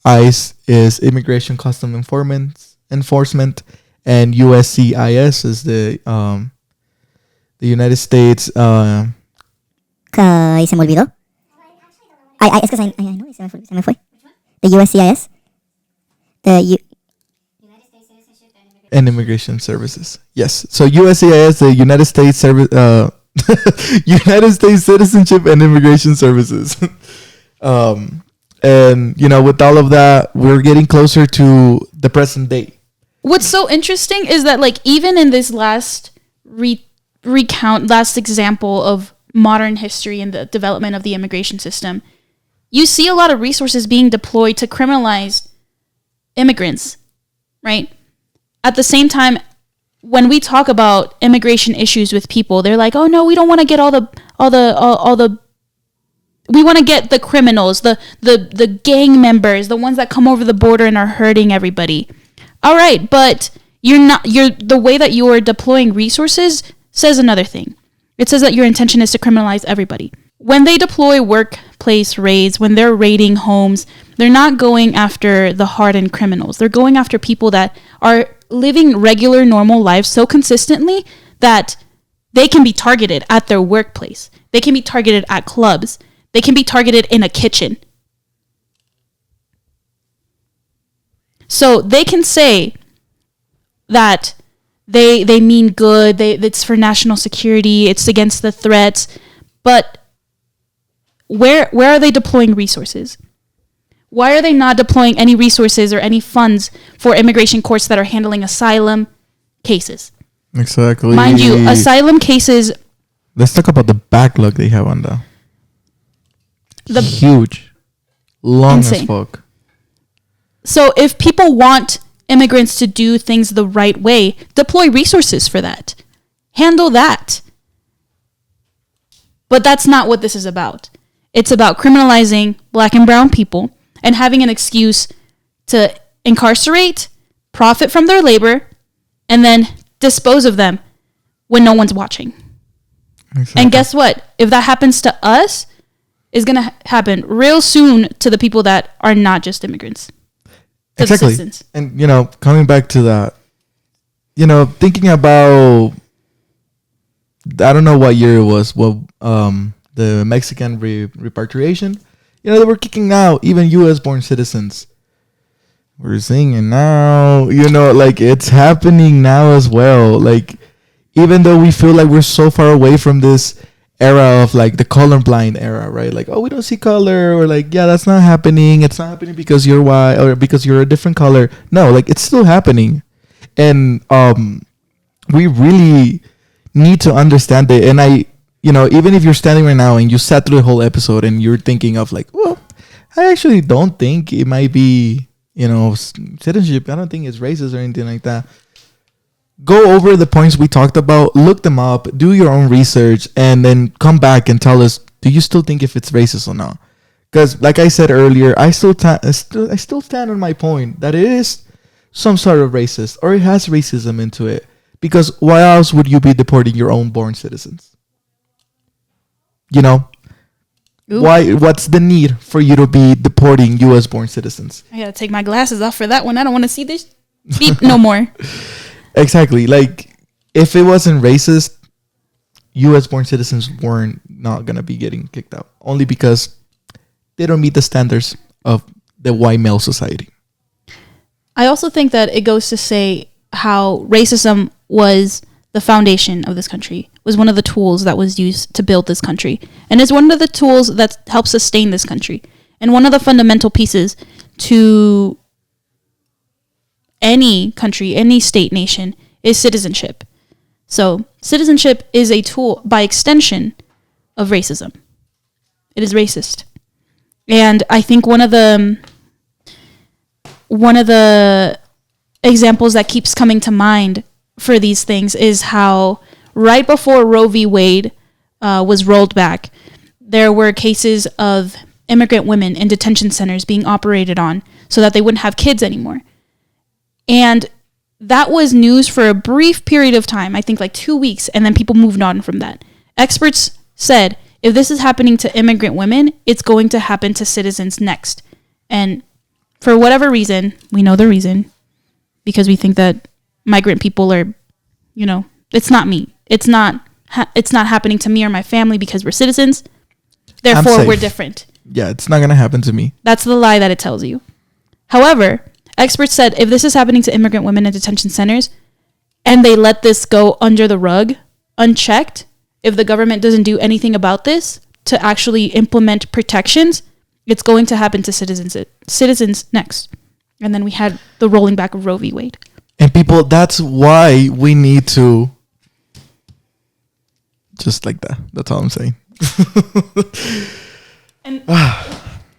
ICE is Immigration Custom Enforcement, and USCIS is the United States. Y se me olvidó. Es que I know, se me fue. The USCIS. United States Citizenship and Immigration Services. Yes. So USCIS, the United States United States Citizenship and Immigration Services. And, with all of that, we're getting closer to the present day. What's so interesting is that, like, even in this last last example of modern history and the development of the immigration system, you see a lot of resources being deployed to criminalize immigrants, right? At the same time, when we talk about immigration issues with people, they're like, "Oh no, we don't want to get all the we want to get the criminals, the gang members, the ones that come over the border and are hurting everybody." All right, but the way that you are deploying resources says another thing. It says that your intention is to criminalize everybody. When they deploy workplace raids, when they're raiding homes, they're not going after the hardened criminals. They're going after people that are living regular, normal lives so consistently that they can be targeted at their workplace. They can be targeted at clubs. They can be targeted in a kitchen. So they can say that they mean good, it's for national security, it's against the threats, but where are they deploying resources? Why are they not deploying any resources or any funds for immigration courts that are handling asylum cases? Exactly. Mind you, asylum cases... Let's talk about the backlog they have on that. Huge. Long insane. As fuck. So if people want immigrants to do things the right way, deploy resources for that. Handle that. But that's not what this is about. It's about criminalizing black and brown people and having an excuse to incarcerate, profit from their labor, and then dispose of them when no one's watching. Exactly. And guess what? If that happens to us, it's going to happen real soon to the people that are not just immigrants. Exactly. And, coming back to that, thinking about, I don't know what year it was, the Mexican repatriation, they were kicking out even U.S. born citizens. We're seeing it now, it's happening now as well. Like, even though we feel like we're so far away from this era of like the colorblind era, right? Like, oh, we don't see color, or like, yeah, that's not happening. It's not happening because you're white or because you're a different color. No, like, it's still happening. And we really need to understand it. And even if you're standing right now and you sat through the whole episode and you're thinking of like, well, I actually don't think it might be, citizenship. I don't think it's racist or anything like that. go over the points we talked about, look them up, do your own research, and then come back and tell us, do you still think if it's racist or not? Because like I said earlier, I still stand on my point that it is some sort of racist, or it has racism into it. Because why else would you be deporting your own born citizens? You know? Ooh. Why? What's the need for you to be deporting U.S. born citizens? I gotta take my glasses off for that one. I don't want to see this beep no more. Exactly. Like, if it wasn't racist, U.S. born citizens weren't not gonna be getting kicked out, only because they don't meet the standards of the white male society. I also think that it goes to say how racism was the foundation of this country, was one of the tools that was used to build this country, and is one of the tools that helps sustain this country, and one of the fundamental pieces to any country, any state, nation, is citizenship. So citizenship is a tool, by extension, of racism. It is racist. And I think one of the examples that keeps coming to mind for these things is how right before Roe v. Wade was rolled back, there were cases of immigrant women in detention centers being operated on so that they wouldn't have kids anymore. And that was news for a brief period of time, I think like 2 weeks, and then people moved on from that. Experts said, if this is happening to immigrant women, it's going to happen to citizens next. And for whatever reason, we know the reason, because we think that migrant people are, it's not me. It's not happening to me or my family because we're citizens. Therefore, we're different. Yeah, it's not going to happen to me. That's the lie that it tells you. However, experts said if this is happening to immigrant women in detention centers and they let this go under the rug, unchecked, if the government doesn't do anything about this to actually implement protections, it's going to happen to citizens next. And then we had the rolling back of Roe v. Wade. And people, that's why we need to just like that. That's all I'm saying.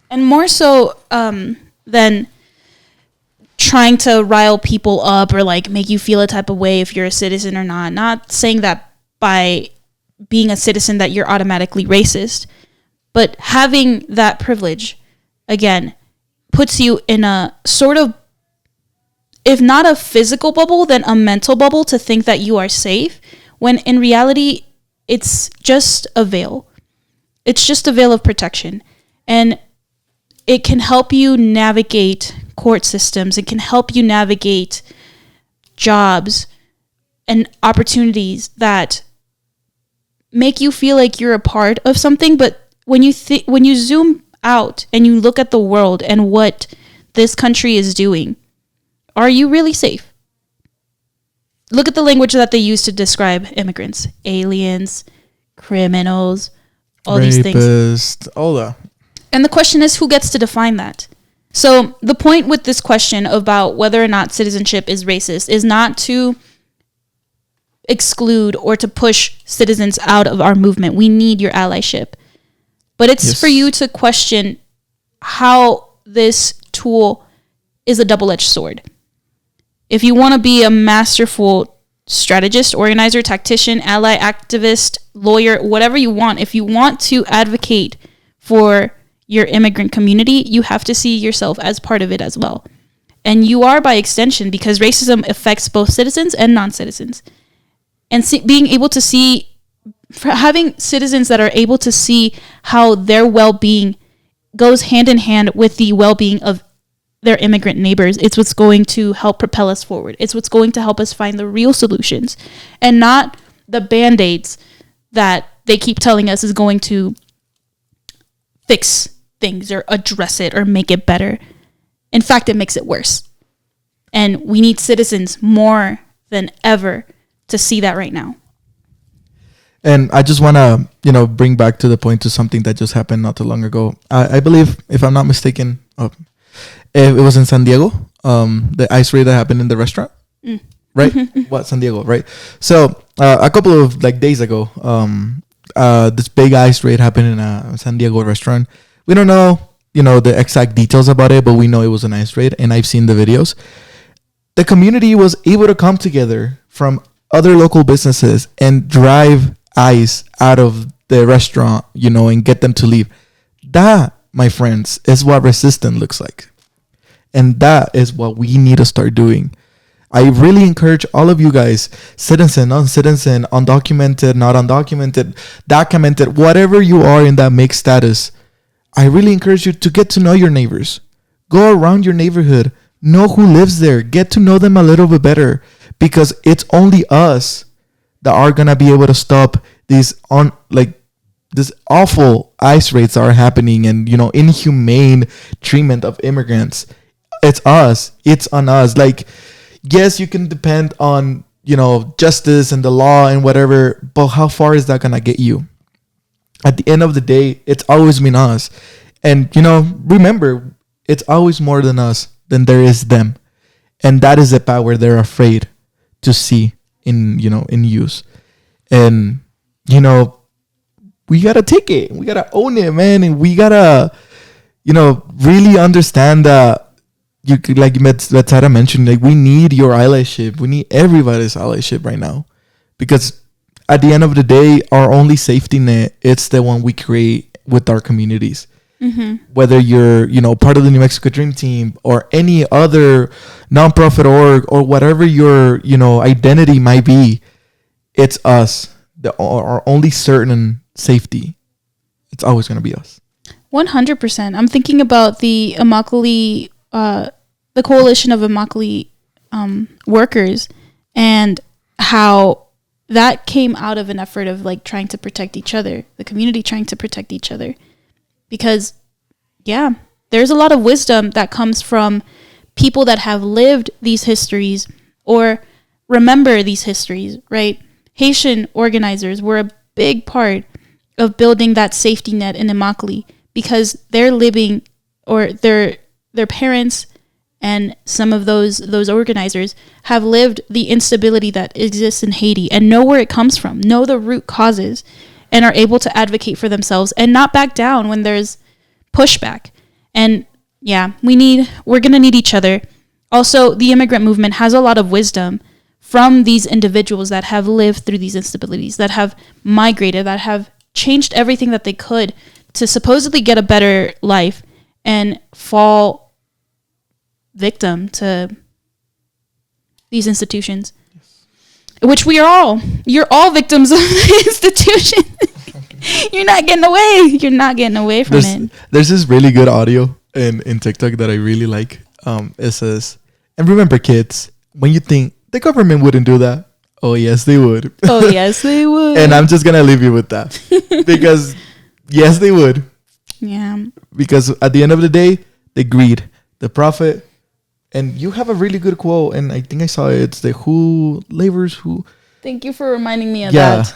and more so than trying to rile people up or like make you feel a type of way if you're a citizen or not. Not saying that by being a citizen that you're automatically racist, but having that privilege, again, puts you in a sort of, if not a physical bubble, then a mental bubble to think that you are safe, when in reality, it's just a veil. It's just a veil of protection. And it can help you navigate court systems. It can help you navigate jobs and opportunities that make you feel like you're a part of something. But when you zoom out and you look at the world and what this country is doing, are you really safe? Look at the language that they use to describe immigrants: aliens, criminals, all Rapist, these things. All that. And the question is, who gets to define that? So the point with this question about whether or not citizenship is racist is not to exclude or to push citizens out of our movement. We need your allyship. But it's for you to question how this tool is a double-edged sword. If you want to be a masterful strategist, organizer, tactician, ally, activist, lawyer, whatever you want, if you want to advocate for your immigrant community, you have to see yourself as part of it as well. And you are by extension, because racism affects both citizens and non-citizens. And being able to see, having citizens that are able to see how their well-being goes hand in hand with the well-being of their immigrant neighbors, it's what's going to help propel us forward. It's what's going to help us find the real solutions, and not the band-aids that they keep telling us is going to fix things or address it or make it better. In fact, it makes it worse. And we need citizens more than ever to see that right now. And I just want to, bring back to the point to something that just happened not too long ago. I believe, if I'm not mistaken, it was in San Diego, the ice raid that happened in the restaurant, right? What, San Diego, right? So a couple of days ago, this big ice raid happened in a San Diego restaurant. We don't know, the exact details about it, but we know it was an ice raid, and I've seen the videos. the community was able to come together from other local businesses and drive ice out of the restaurant, and get them to leave. That, my friends, is what resistance looks like. And that is what we need to start doing. I really encourage all of you guys, citizen, non-citizen, undocumented, not undocumented, documented, whatever you are in that mixed status, I really encourage you to get to know your neighbors. Go around your neighborhood. Know who lives there. Get to know them a little bit better, because it's only us that are going to be able to stop these this awful ICE raids that are happening and, inhumane treatment of immigrants. It's us. It's on us. Like, yes, you can depend on, justice and the law and whatever, but how far is that going to get you? At the end of the day, it's always been us. And, remember, it's always more than us than there is them. And that is the power they're afraid to see in use. And, we got to take it. We got to own it, man. And we got to, really understand that, like Betzaira mentioned, like, we need your allyship. We need everybody's allyship right now, because at the end of the day, our only safety net, it's the one we create with our communities. Mm-hmm. Whether you're, part of the New Mexico Dream Team or any other nonprofit org or whatever your, identity might be, it's us. Our only certain safety. It's always going to be us. 100%. I'm thinking about the Immokalee, the coalition of Immokalee workers, and how that came out of an effort of like trying to protect each other, the community trying to protect each other. Because, yeah, there's a lot of wisdom that comes from people that have lived these histories or remember these histories, right? Haitian organizers were a big part of building that safety net in Immokalee, because they're living, or their parents and some of those organizers have lived the instability that exists in Haiti and know where it comes from, know the root causes, and are able to advocate for themselves and not back down when there's pushback. And yeah, we're going to need each other. Also, the immigrant movement has a lot of wisdom from these individuals that have lived through these instabilities, that have migrated, that have changed everything that they could to supposedly get a better life, and fall victim to these institutions, which we are all. You're all victims of the institution. You're not getting away from it. There's this really good audio in TikTok that I really like. It says, and remember, kids, when you think the government wouldn't do that, oh yes they would. Oh yes they would. And I'm just gonna leave you with that, because yes they would. Yeah. Because at the end of the day, the greed, the profit. And you have a really good quote, and I think I saw it. It's the who labors who. Thank you for reminding me of that.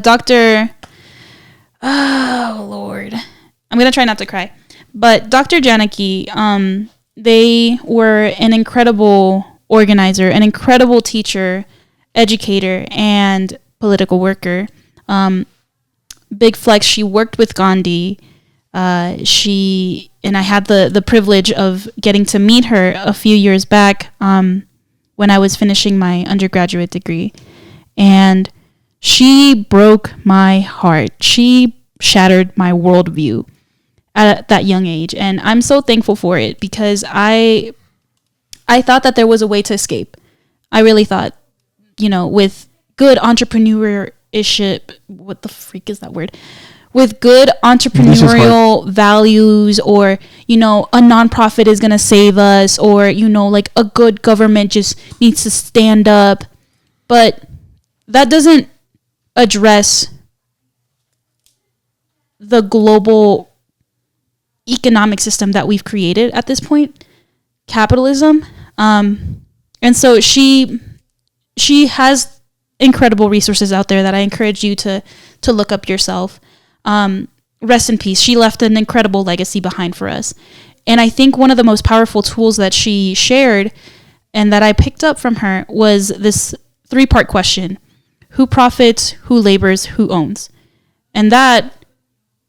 Dr. Oh Lord, I'm gonna try not to cry. But Dr. Janicki, they were an incredible organizer, an incredible teacher, educator, and political worker. Big flex. She worked with Gandhi. And I had the privilege of getting to meet her a few years back when I was finishing my undergraduate degree. And she broke my heart. She shattered my worldview at that young age. And I'm so thankful for it, because I thought that there was a way to escape. I really thought, with good entrepreneurship, what the freak is that word? With good entrepreneurial values, or, a nonprofit is going to save us, or, like a good government just needs to stand up. But that doesn't address the global economic system that we've created at this point, capitalism. And so she has incredible resources out there that I encourage you to look up yourself. Rest in peace. She left an incredible legacy behind for us. And I think one of the most powerful tools that she shared and that I picked up from her was this 3-part question: who profits, who labors, who owns? And that,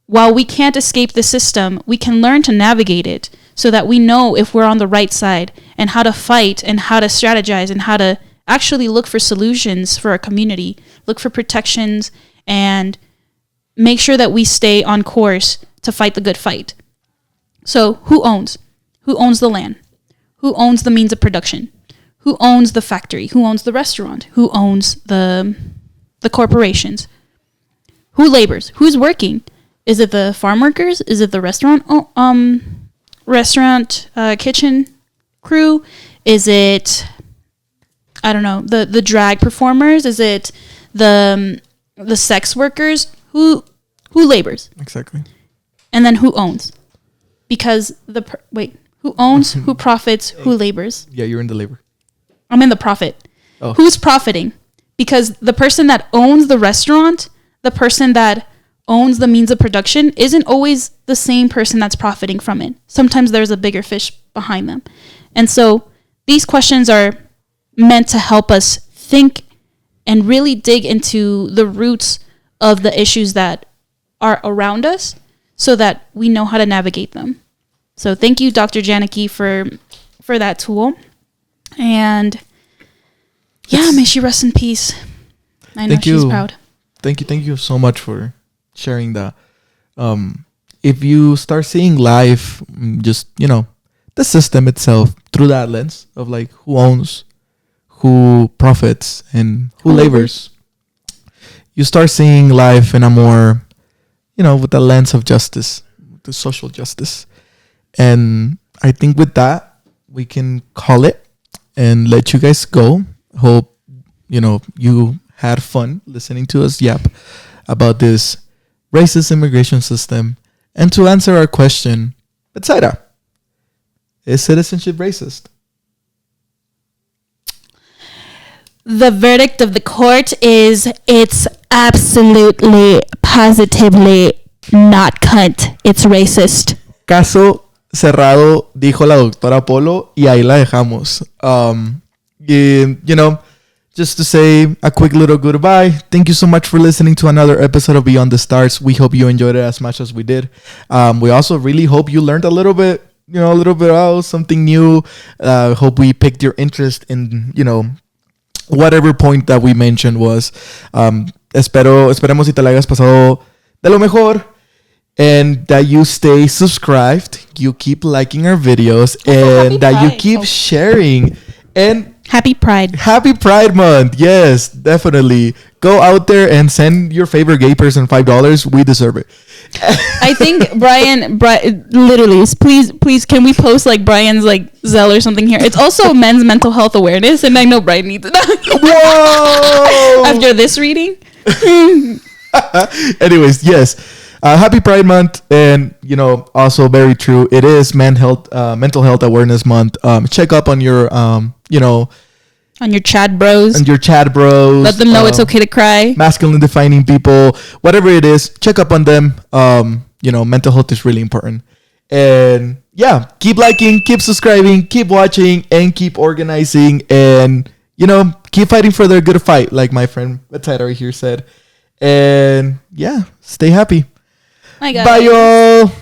while we can't escape the system, we can learn to navigate it so that we know if we're on the right side and how to fight and how to strategize and how to actually look for solutions for our community, look for protections, and make sure that we stay on course to fight the good fight. So who owns? Who owns the land? Who owns the means of production? Who owns the factory? Who owns the restaurant? Who owns the corporations? Who labors? Who's working? Is it the farm workers? Is it the kitchen crew? Is it, I don't know, the drag performers? Is it the sex workers? Who labors? Exactly. And then who owns? Because who owns? Who profits? Who labors? Yeah, you're in the labor. I'm in the profit. Oh. Who's profiting? Because the person that owns the restaurant, the person that owns the means of production, isn't always the same person that's profiting from it. Sometimes there's a bigger fish behind them. And so these questions are meant to help us think and really dig into the roots of the issues that are around us so that we know how to navigate them. So thank you, Dr. Janicki, for that tool. And may she rest in peace. I know she's proud. Thank you so much for sharing that. If you start seeing life, just, the system itself through that lens of like who owns, who profits, and who labors, you start seeing life in a more, with the lens of justice, the social justice. And I think with that, we can call it and let you guys go. Hope, you had fun listening to us yap about this racist immigration system. And to answer our question, Betzaira, is citizenship racist? The verdict of the court is it's absolutely, positively not cunt. It's racist. Caso cerrado, dijo la doctora Polo, y ahí la dejamos. Just to say a quick little goodbye. Thank you so much for listening to another episode of Beyond the Stars. We hope you enjoyed it as much as we did. We also really hope you learned a little bit out, something new. Hope we picked your interest in, whatever point that we mentioned was. Esperemos si te la hayas pasado de lo mejor. And that you stay subscribed, you keep liking our videos, and that you keep sharing. And Happy Pride. Happy Pride Month. Yes, definitely. Go out there and send your favorite gay person $5. We deserve it. I think Bryan, literally, please, can we post like Bryan's like Zelle or something here? It's also Men's Mental Health Awareness, and I know Bryan needs it. Whoa! After this reading. Anyways, yes. Happy Pride Month, and also very true. It is Mental Health Awareness Month. Check up on your on your Chad bros. And your Chad bros. Let them know it's okay to cry. Masculine defining people, whatever it is, check up on them. Mental health is really important. And yeah, keep liking, keep subscribing, keep watching, and keep organizing, and keep fighting for their good fight, like my friend Betzaira here said. And yeah, stay happy. Bye, guys. Bye, y'all.